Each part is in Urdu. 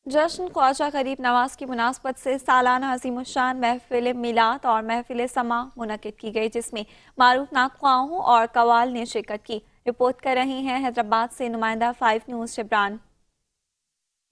جشن خواجہ غریب نواز کی مناسبت سے سالانہ عظیم الشان محفل میلاد اور محفل سماع منعقد کی گئی، جس میں معروف نعت اور قوال نے شرکت کی۔ رپورٹ کر رہی ہیں حیدرآباد سے نمائندہ 5 نیوز جبران۔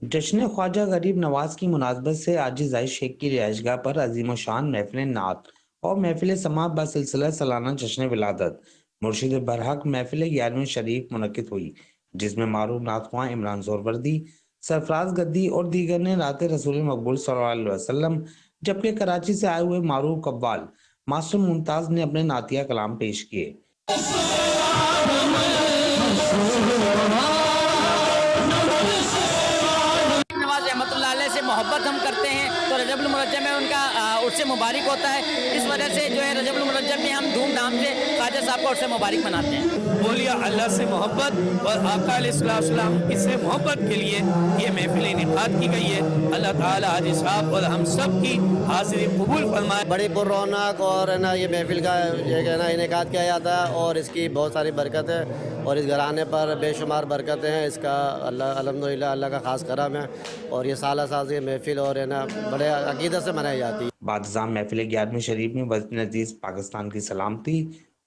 جشن خواجہ غریب نواز کی مناسبت سے آج زاہد شیخ کی رہائش گاہ پر عظیم الشان محفل نعت اور محفل سماع بسلسلہ سالانہ جشن ولادت مرشد برحق محفل 11ویں شریف منعقد ہوئی، جس میں معروف نعت خواں عمران زوروردی، سرفراز گدی اور دیگر نے رات رسول مقبول صلی اللہ علیہ وسلم، جبکہ کراچی سے آئے ہوئے معروف قوال ماسٹر ممتاز نے اپنے نعتیہ کلام پیش کیے۔ سے محبت ہم کرتے ہیں تو رجب المرجب میں ان کا عرس مبارک ہوتا ہے، اس وجہ سے جو ہے رجب المرجب میں ہم دھوم دھام سے خواجہ صاحب کو عرس مبارک مناتے ہیں۔ بولیے اللہ سے محبت اور آقا علیہ السلام اس سے محبت کے لیے یہ محفل انعقاد کی گئی ہے۔ اللہ تعالیٰ حاجی صاحب اور ہم سب کی حاضری قبول فرمائے۔ بڑی پر رونق اور یہ محفل کا انعقاد کیا جاتا ہے اور اس کی بہت ساری برکت ہے اور اس گھرانے پر بے شمار برکتیں ہیں، اس کا اللہ الحمدللہ اللہ کا خاص کرم ہے اور یہ سالہ سال یہ محفل اور بڑے عقیدت سے منائی جاتی ہے۔ بعد ازاں محفل 11ویں شریف میں وطن عزیز پاکستان کی سلامتی،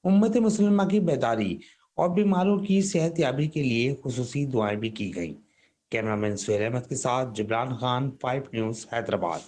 امت مسلمہ کی بیداری اور بیماروں کی صحت یابی کے لیے خصوصی دعائیں بھی کی گئیں۔ کیمرہ مین سہیل احمد کے ساتھ جبران خان، 5 نیوز، حیدرآباد۔